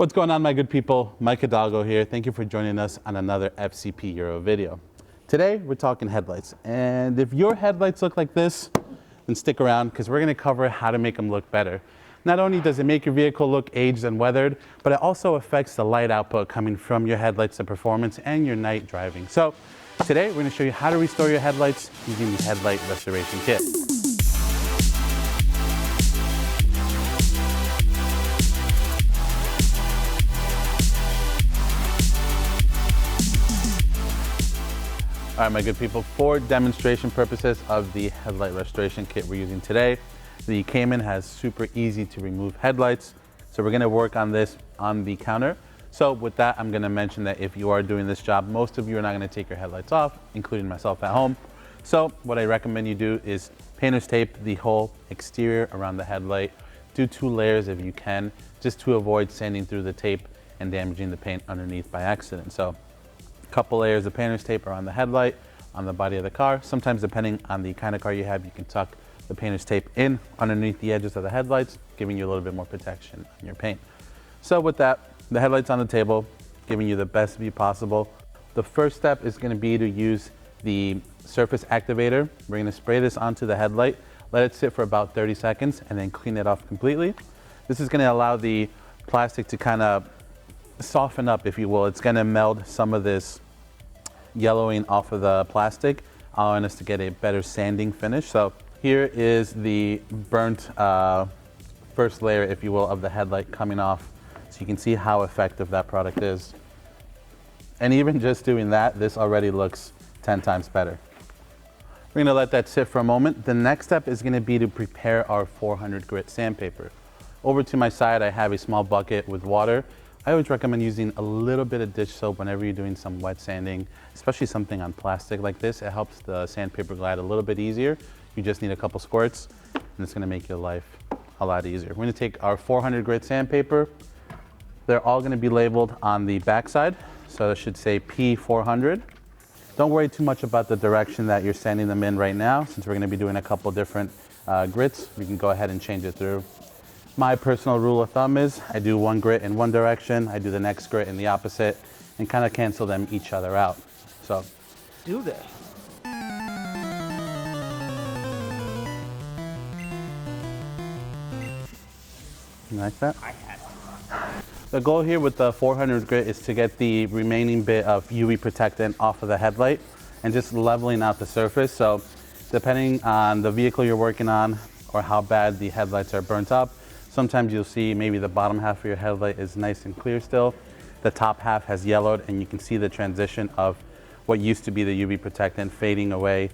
What's going on, my good people? Mike Hidalgo here. Thank you for joining us on another FCP Euro video. Today, we're talking headlights. And if your headlights look like this, then stick around because we're going to cover how to make them look better. Not only does it make your vehicle look aged and weathered, but it also affects the light output coming from your headlights, the performance, and your night driving. So today, we're going to show you how to restore your headlights using the Headlight Restoration Kit. All right, my good people, for demonstration purposes of the Headlight Restoration Kit we're using today, the Cayman has super easy to remove headlights. So we're gonna work on this on the counter. So with that, I'm gonna mention that if you are doing this job, most of you are not gonna take your headlights off, including myself at home. So what I recommend you do is painter's tape the whole exterior around the headlight. Do 2 layers if you can, just to avoid sanding through the tape and damaging the paint underneath by accident. So couple layers of painter's tape around the headlight, on the body of the car. Sometimes depending on the kind of car you have, you can tuck the painter's tape in underneath the edges of the headlights, giving you a little bit more protection on your paint. So with that, the headlight's on the table, giving you the best view possible. The first step is going to be to use the surface activator. We're going to spray this onto the headlight, let it sit for about 30 seconds, and then clean it off completely. This is going to allow the plastic to kind of soften up, if you will. It's going to meld some of this yellowing off of the plastic, allowing us to get a better sanding finish. So here is the burnt first layer, if you will, of the headlight coming off. So you can see how effective that product is. And even just doing that, this already looks 10 times better. We're going to let that sit for a moment. The next step is going to be to prepare our 400 grit sandpaper. Over to my side, I have a small bucket with water. I always recommend using a little bit of dish soap whenever you're doing some wet sanding, especially something on plastic like this. It helps the sandpaper glide a little bit easier. You just need a couple squirts, and it's gonna make your life a lot easier. We're gonna take our 400 grit sandpaper. They're all gonna be labeled on the backside, so it should say P400. Don't worry too much about the direction that you're sanding them in right now. Since we're gonna be doing a couple different grits, we can go ahead and change it through. My personal rule of thumb is I do 1 grit in one direction, I do the next grit in the opposite, and kind of cancel them each other out. So do this. You like that? I have. The goal here with the 400 grit is to get the remaining bit of UV protectant off of the headlight and just leveling out the surface. So depending on the vehicle you're working on or how bad the headlights are burnt up, sometimes you'll see maybe the bottom half of your headlight is nice and clear still. The top half has yellowed, and you can see the transition of what used to be the UV protectant fading away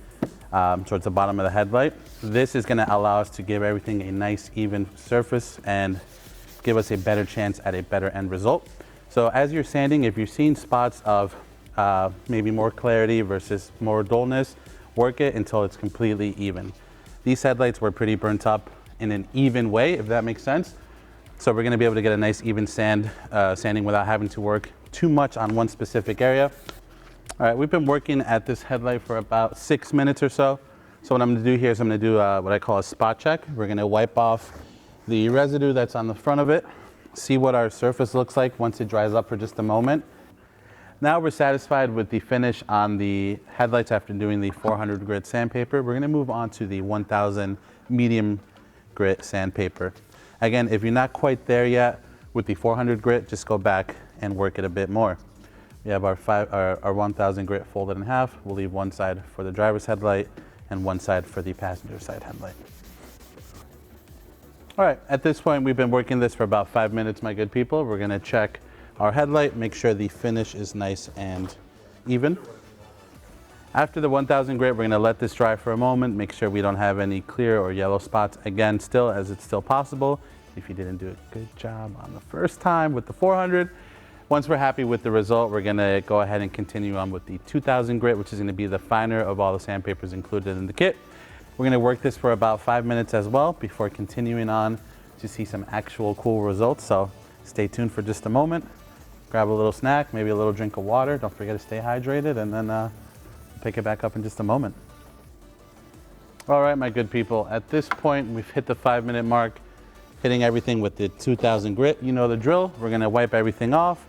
towards the bottom of the headlight. This is going to allow us to give everything a nice even surface and give us a better chance at a better end result. So as you're sanding, if you're seeing spots of maybe more clarity versus more dullness, work it until it's completely even. These headlights were pretty burnt up in an even way, if that makes sense. So we're gonna be able to get a nice even sanding without having to work too much on one specific area. All right, we've been working at this headlight for about 6 minutes or so. So what I'm gonna do here is I'm gonna do what I call a spot check. We're gonna wipe off the residue that's on the front of it, see what our surface looks like once it dries up for just a moment. Now we're satisfied with the finish on the headlights after doing the 400 grit sandpaper. We're gonna move on to the 1000 medium grit sandpaper. Again, if you're not quite there yet with the 400 grit, just go back and work it a bit more. We have our 1000 grit folded in half. We'll leave one side for the driver's headlight and one side for the passenger side headlight. All right, at this point, we've been working this for about 5 minutes, my good people. We're gonna check our headlight, make sure the finish is nice and even. After the 1000 grit, we're gonna let this dry for a moment, make sure we don't have any clear or yellow spots. Again, still, as it's still possible, if you didn't do a good job on the first time with the 400. Once we're happy with the result, we're gonna go ahead and continue on with the 2000 grit, which is gonna be the finer of all the sandpapers included in the kit. We're gonna work this for about 5 minutes as well before continuing on to see some actual cool results. So stay tuned for just a moment. Grab a little snack, maybe a little drink of water. Don't forget to stay hydrated, and then pick it back up in just a moment. All right, my good people, at this point, we've hit the 5 minute mark. hitting everything with the 2000 grit. You know the drill. We're gonna wipe everything off,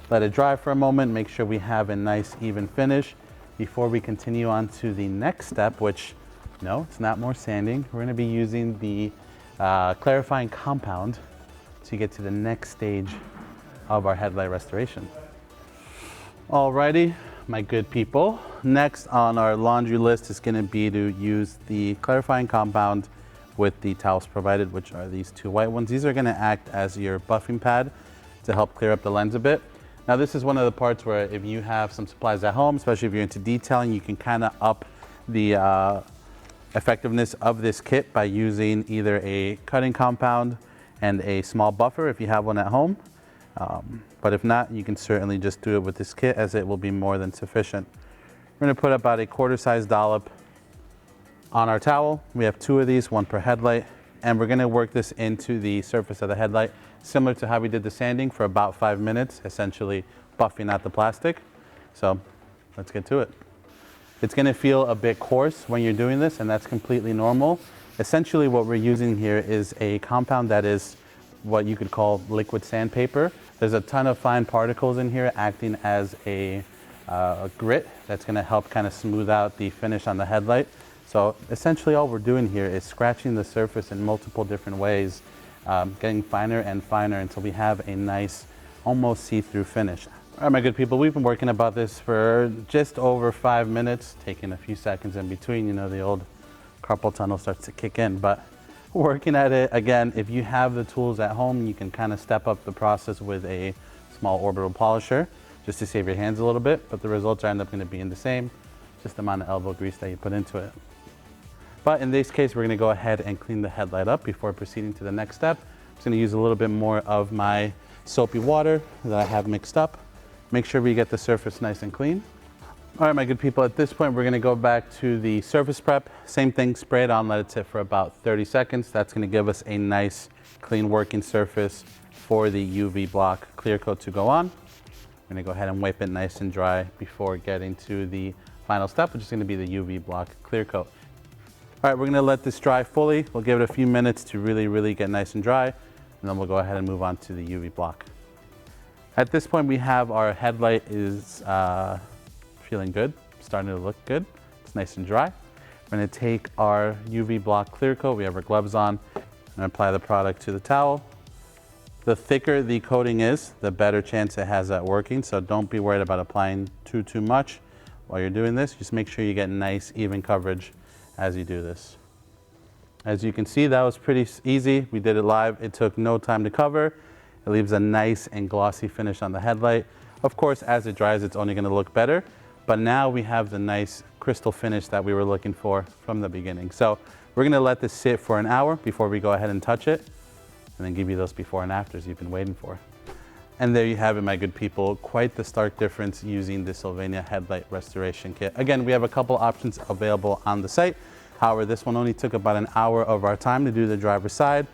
let it dry for a moment, make sure we have a nice even finish before we continue on to the next step, which, no, it's not more sanding. We're gonna be using the clarifying compound to get to the next stage of our headlight restoration. Alrighty, my good people. Next on our laundry list is gonna be to use the clarifying compound with the towels provided, which are these two white ones. These are gonna act as your buffing pad to help clear up the lens a bit. Now this is one of the parts where if you have some supplies at home, especially if you're into detailing, you can kind of up the effectiveness of this kit by using either a cutting compound and a small buffer if you have one at home. But if not, you can certainly just do it with this kit, as it will be more than sufficient. We're gonna put about a quarter-size dollop on our towel. We have 2 of these, 1 per headlight, and we're gonna work this into the surface of the headlight, similar to how we did the sanding, for about 5 minutes, essentially buffing out the plastic. So let's get to it. It's gonna feel a bit coarse when you're doing this, and that's completely normal. Essentially what we're using here is a compound that is what you could call liquid sandpaper. There's a ton of fine particles in here acting as a grit that's gonna help kind of smooth out the finish on the headlight. So essentially all we're doing here is scratching the surface in multiple different ways, getting finer and finer until we have a nice, almost see-through finish. All right, my good people, we've been working about this for just over 5 minutes, taking a few seconds in between. You know, the old carpal tunnel starts to kick in, but working at it again. If you have the tools at home, you can kind of step up the process with a small orbital polisher just to save your hands a little bit, but the results end up going to be in the same, just the amount of elbow grease that you put into it. But in this case, we're going to go ahead and clean the headlight up before proceeding to the next step. I'm just going to use a little bit more of my soapy water that I have mixed up. Make sure we get the surface nice and clean. All right, my good people, at this point, we're gonna go back to the surface prep. Same thing, spray it on, let it sit for about 30 seconds. That's gonna give us a nice, clean working surface for the UV block clear coat to go on. I'm gonna go ahead and wipe it nice and dry before getting to the final step, which is gonna be the UV block clear coat. All right, we're gonna let this dry fully. We'll give it a few minutes to really get nice and dry, and then we'll go ahead and move on to the UV block. At this point, we have our headlight is feeling good, starting to look good. It's nice and dry. We're gonna take our UV block clear coat, we have our gloves on, and apply the product to the towel. The thicker the coating is, the better chance it has at working, so don't be worried about applying too much while you're doing this. Just make sure you get nice, even coverage as you do this. As you can see, that was pretty easy. We did it live. It took no time to cover. It leaves a nice and glossy finish on the headlight. Of course, as it dries, it's only gonna look better, but now we have the nice crystal finish that we were looking for from the beginning. So we're gonna let this sit for an hour before we go ahead and touch it, and then give you those before and afters you've been waiting for. And there you have it, my good people. Quite the stark difference using the Sylvania headlight restoration kit. Again, we have a couple options available on the site. However, this one only took about an hour of our time to do the driver's side.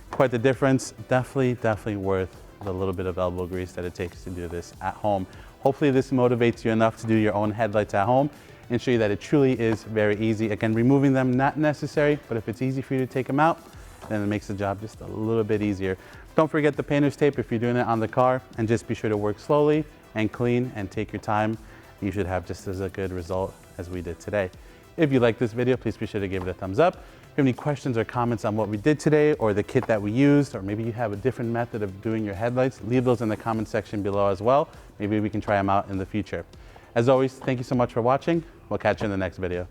Quite the difference. Definitely worth the little bit of elbow grease that it takes to do this at home. Hopefully this motivates you enough to do your own headlights at home and show you that it truly is very easy. Again, removing them, not necessary, but if it's easy for you to take them out, then it makes the job just a little bit easier. Don't forget the painter's tape if you're doing it on the car, and just be sure to work slowly and clean and take your time. You should have just as a good result as we did today. If you like this video, please be sure to give it a thumbs up. If you have any questions or comments on what we did today or the kit that we used, or maybe you have a different method of doing your headlights, leave those in the comment section below as well. Maybe we can try them out in the future. As always, thank you so much for watching. We'll catch you in the next video.